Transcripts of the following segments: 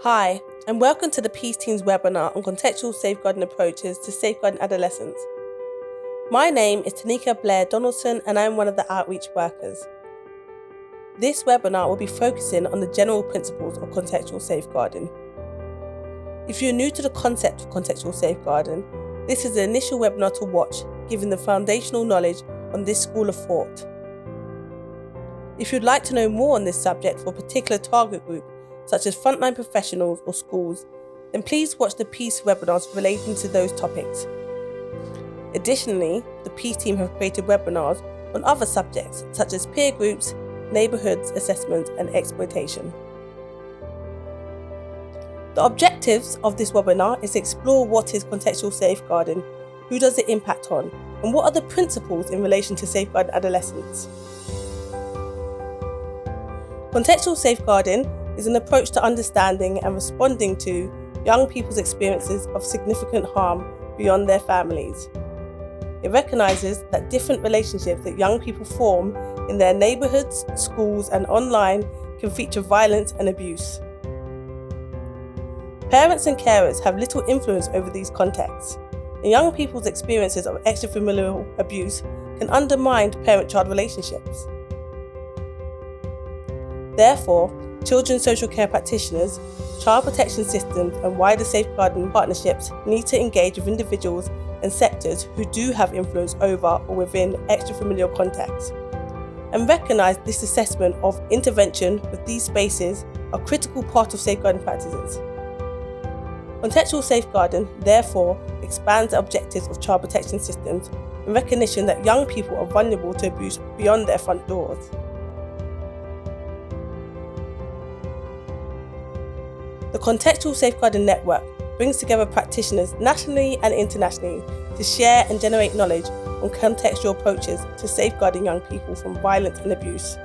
Hi, and welcome to the Peace Team's webinar on contextual safeguarding approaches to safeguarding adolescents. My name is Tanika Blair Donaldson, and I'm one of the outreach workers. This webinar will be focusing on the general principles of contextual safeguarding. If you're new to the concept of contextual safeguarding, this is the initial webinar to watch, given the foundational knowledge on this school of thought. If you'd like to know more on this subject for a particular target group, such as frontline professionals or schools, then please watch the Peace webinars relating to those topics. Additionally, the Peace team have created webinars on other subjects such as peer groups, neighbourhoods assessment and exploitation. The objectives of this webinar is to explore what is contextual safeguarding, who does it impact on, and what are the principles in relation to safeguarding adolescents. Contextual safeguarding is an approach to understanding and responding to young people's experiences of significant harm beyond their families. It recognises that different relationships that young people form in their neighbourhoods, schools and online can feature violence and abuse. Parents and carers have little influence over these contexts, and young people's experiences of extra-familial abuse can undermine parent-child relationships. Therefore, children's social care practitioners, child protection systems and wider safeguarding partnerships need to engage with individuals and sectors who do have influence over or within extra-familial contexts, and recognise this assessment of intervention with these spaces a critical part of safeguarding practices. Contextual safeguarding, therefore, expands the objectives of child protection systems in recognition that young people are vulnerable to abuse beyond their front doors. The Contextual Safeguarding Network brings together practitioners nationally and internationally to share and generate knowledge on contextual approaches to safeguarding young people from violence and abuse.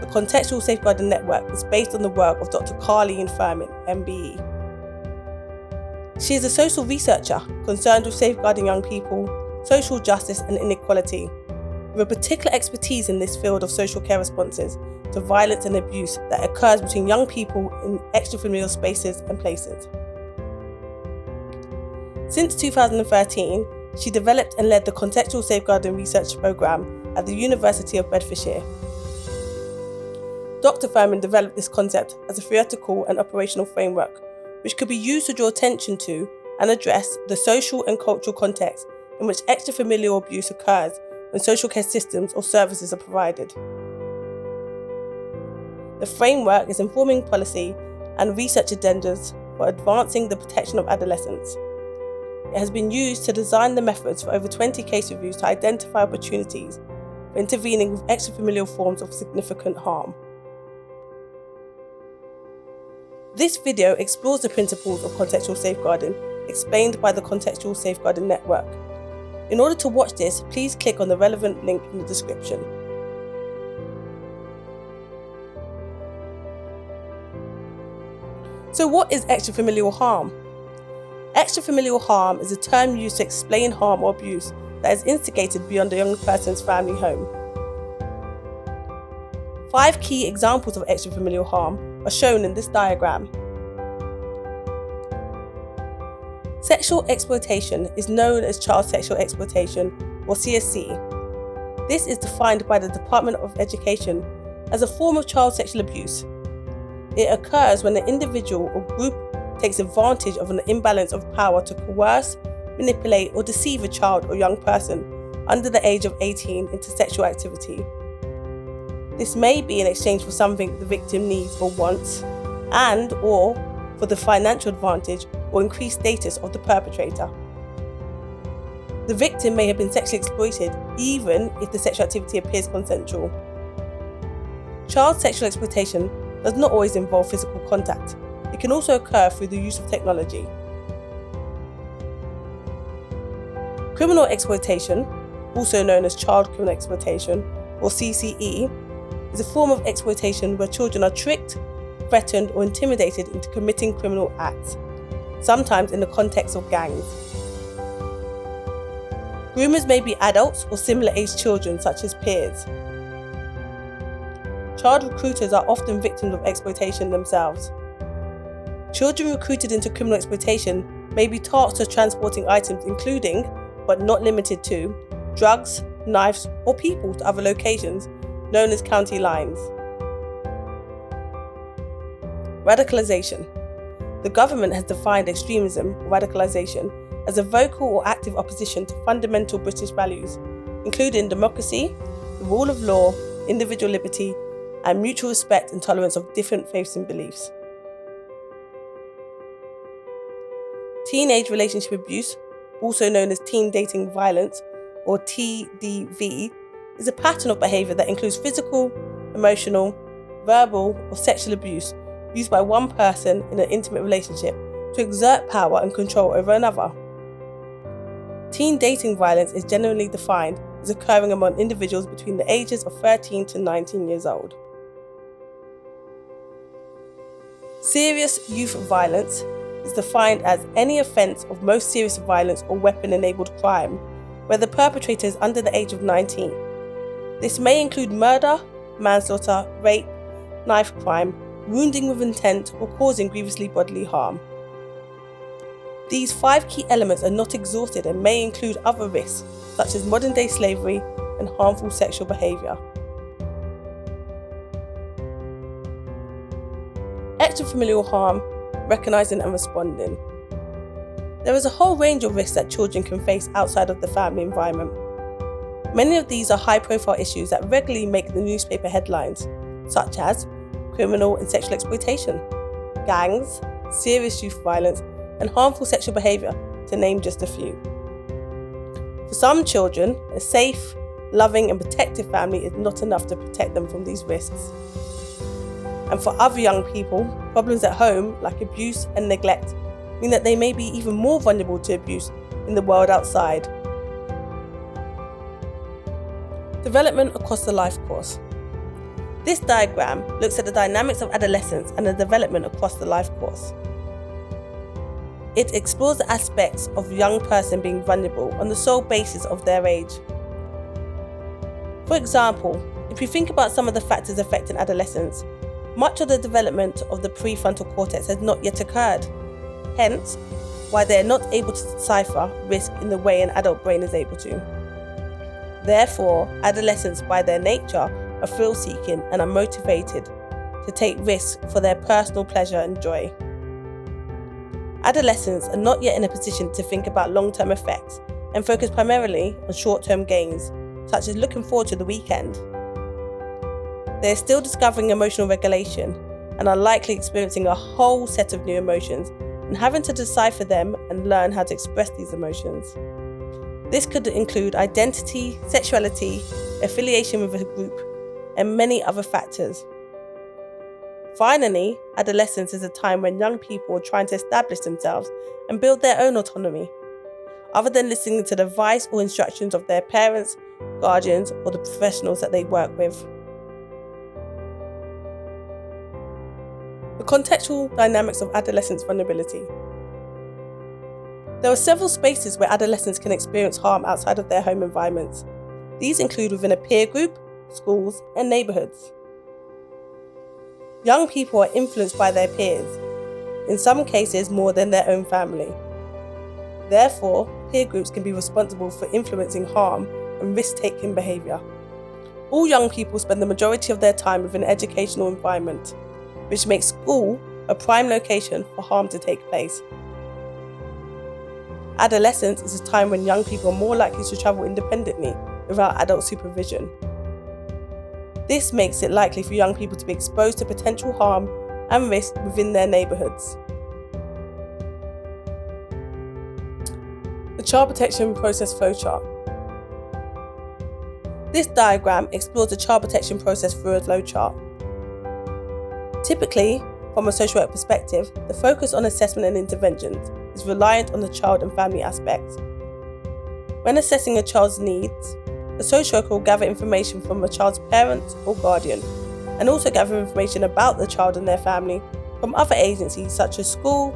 The Contextual Safeguarding Network is based on the work of Dr. Carlene Firmin, MBE. She is a social researcher concerned with safeguarding young people, social justice and inequality, with a particular expertise in this field of social care responses to violence and abuse that occurs between young people in extra-familial spaces and places. Since 2013, she developed and led the Contextual Safeguarding Research Programme at the University of Bedfordshire. Dr. Firmin developed this concept as a theoretical and operational framework, which could be used to draw attention to and address the social and cultural context in which extra-familial abuse occurs when social care systems or services are provided. The framework is informing policy and research agendas for advancing the protection of adolescents. It has been used to design the methods for over 20 case reviews to identify opportunities for intervening with extra-familial forms of significant harm. This video explores the principles of contextual safeguarding explained by the Contextual Safeguarding Network. In order to watch this, please click on the relevant link in the description. So what is extra-familial harm? Extra-familial harm is a term used to explain harm or abuse that is instigated beyond a young person's family home. 5 key examples of extra-familial harm are shown in this diagram. Sexual exploitation is known as child sexual exploitation, or CSE. This is defined by the Department of Education as a form of child sexual abuse. It occurs when an individual or group takes advantage of an imbalance of power to coerce, manipulate or deceive a child or young person under the age of 18 into sexual activity. This may be in exchange for something the victim needs or wants, and/or for the financial advantage or increased status of the perpetrator. The victim may have been sexually exploited even if the sexual activity appears consensual. Child sexual exploitation does not always involve physical contact. It can also occur through the use of technology. Criminal exploitation, also known as child criminal exploitation, or CCE, is a form of exploitation where children are tricked, threatened or intimidated into committing criminal acts, sometimes in the context of gangs. Groomers may be adults or similar-aged children such as peers. Child recruiters are often victims of exploitation themselves. Children recruited into criminal exploitation may be tasked with transporting items including, but not limited to, drugs, knives, or people to other locations known as county lines. Radicalization. The government has defined extremism or radicalization as a vocal or active opposition to fundamental British values, including democracy, the rule of law, individual liberty, and mutual respect and tolerance of different faiths and beliefs. Teenage relationship abuse, also known as teen dating violence or TDV, is a pattern of behaviour that includes physical, emotional, verbal, or sexual abuse used by one person in an intimate relationship to exert power and control over another. Teen dating violence is generally defined as occurring among individuals between the ages of 13 to 19 years old. Serious youth violence is defined as any offence of most serious violence or weapon-enabled crime where the perpetrator is under the age of 19. This may include murder, manslaughter, rape, knife crime, wounding with intent, or causing grievously bodily harm. These 5 key elements are not exhausted and may include other risks, such as modern-day slavery and harmful sexual behaviour. Extra-familial harm, recognising and responding. There is a whole range of risks that children can face outside of the family environment. Many of these are high-profile issues that regularly make the newspaper headlines, such as criminal and sexual exploitation, gangs, serious youth violence, and harmful sexual behaviour, to name just a few. For some children, a safe, loving and protective family is not enough to protect them from these risks. And for other young people, problems at home, like abuse and neglect, mean that they may be even more vulnerable to abuse in the world outside. Development across the life course. This diagram looks at the dynamics of adolescence and the development across the life course. It explores the aspects of a young person being vulnerable on the sole basis of their age. For example, if you think about some of the factors affecting adolescence, much of the development of the prefrontal cortex has not yet occurred, hence why they are not able to decipher risk in the way an adult brain is able to. Therefore, adolescents by their nature are thrill-seeking and are motivated to take risks for their personal pleasure and joy. Adolescents are not yet in a position to think about long-term effects and focus primarily on short-term gains, such as looking forward to the weekend. They are still discovering emotional regulation and are likely experiencing a whole set of new emotions and having to decipher them and learn how to express these emotions. This could include identity, sexuality, affiliation with a group, and many other factors. Finally, adolescence is a time when young people are trying to establish themselves and build their own autonomy, other than listening to the advice or instructions of their parents, guardians, or the professionals that they work with. The contextual dynamics of adolescence vulnerability. There are several spaces where adolescents can experience harm outside of their home environments. These include within a peer group, schools, and neighbourhoods. Young people are influenced by their peers, in some cases more than their own family. Therefore, peer groups can be responsible for influencing harm and risk-taking behaviour. All young people spend the majority of their time within an educational environment, which makes school a prime location for harm to take place. Adolescence is a time when young people are more likely to travel independently without adult supervision. This makes it likely for young people to be exposed to potential harm and risk within their neighbourhoods. The Child Protection Process Flowchart. This diagram explores the child protection process through a flowchart. Typically, from a social work perspective, the focus on assessment and interventions is reliant on the child and family aspects. When assessing a child's needs, the social worker will gather information from a child's parents or guardian, and also gather information about the child and their family from other agencies such as school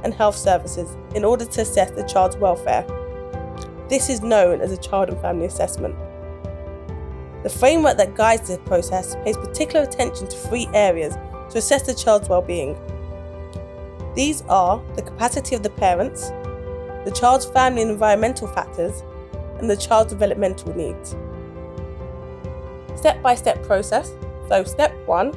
and health services in order to assess the child's welfare. This is known as a child and family assessment. The framework that guides this process pays particular attention to 3 areas to assess the child's well-being. These are the capacity of the parents, the child's family and environmental factors, and the child's developmental needs. Step-by-step process. So step 1,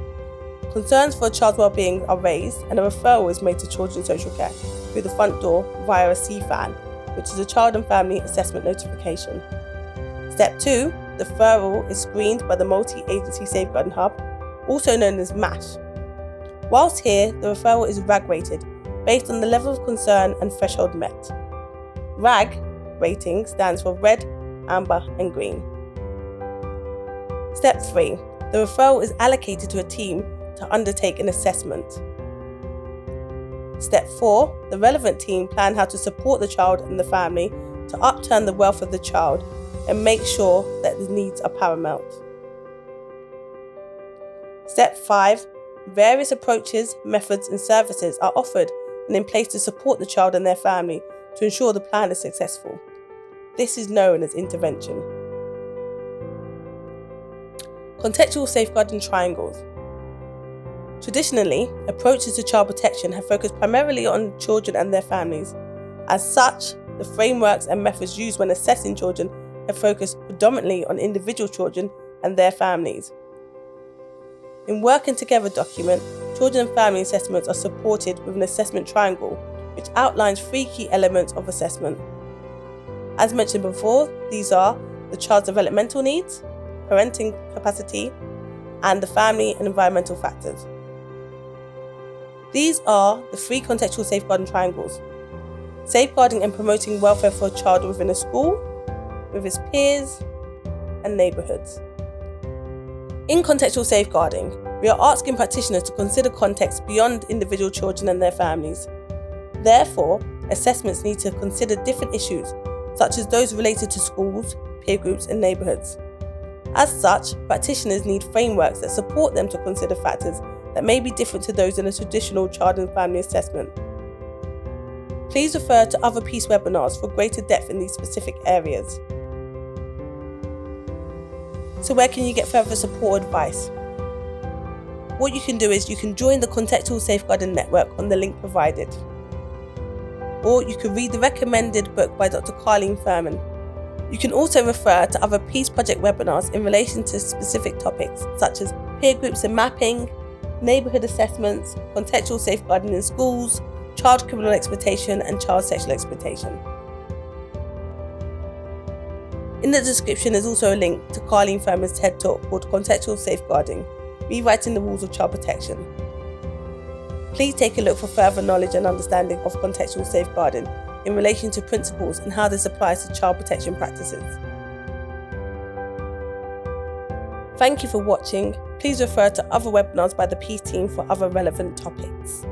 concerns for a child's well-being are raised and a referral is made to children's social care through the front door via a CFAN, which is a Child and Family Assessment Notification. Step 2, the referral is screened by the Multi-Agency Safeguarding Hub, also known as MASH. Whilst here, the referral is RAG rated based on the level of concern and threshold met. RAG rating stands for red, amber and green. Step 3, the referral is allocated to a team to undertake an assessment. Step 4, the relevant team plan how to support the child and the family to upturn the wealth of the child and make sure that the needs are paramount. Step 5, various approaches, methods and services are offered and in place to support the child and their family to ensure the plan is successful. This is known as intervention. Contextual safeguarding triangles. Traditionally, approaches to child protection have focused primarily on children and their families. As such, the frameworks and methods used when assessing children have focused predominantly on individual children and their families. In Working Together document, children and family assessments are supported with an assessment triangle, which outlines 3 key elements of assessment. As mentioned before, these are the child's developmental needs, parenting capacity, and the family and environmental factors. These are the 3 contextual safeguarding triangles: safeguarding and promoting welfare for a child within a school, with his peers, and neighbourhoods. In contextual safeguarding, we are asking practitioners to consider context beyond individual children and their families. Therefore, assessments need to consider different issues, such as those related to schools, peer groups, and neighbourhoods. As such, practitioners need frameworks that support them to consider factors that may be different to those in a traditional child and family assessment. Please refer to other PEACE webinars for greater depth in these specific areas. So where can you get further support or advice? What you can do is you can join the Contextual Safeguarding Network on the link provided. Or you can read the recommended book by Dr. Carlene Firmin. You can also refer to other PEACE project webinars in relation to specific topics such as peer groups and mapping, neighbourhood assessments, contextual safeguarding in schools, child criminal exploitation and child sexual exploitation. In the description is also a link to Carlene Firmin's TED Talk called Contextual Safeguarding, Rewriting the Rules of Child Protection. Please take a look for further knowledge and understanding of contextual safeguarding in relation to principles and how this applies to child protection practices. Thank you for watching. Please refer to other webinars by the PEACE team for other relevant topics.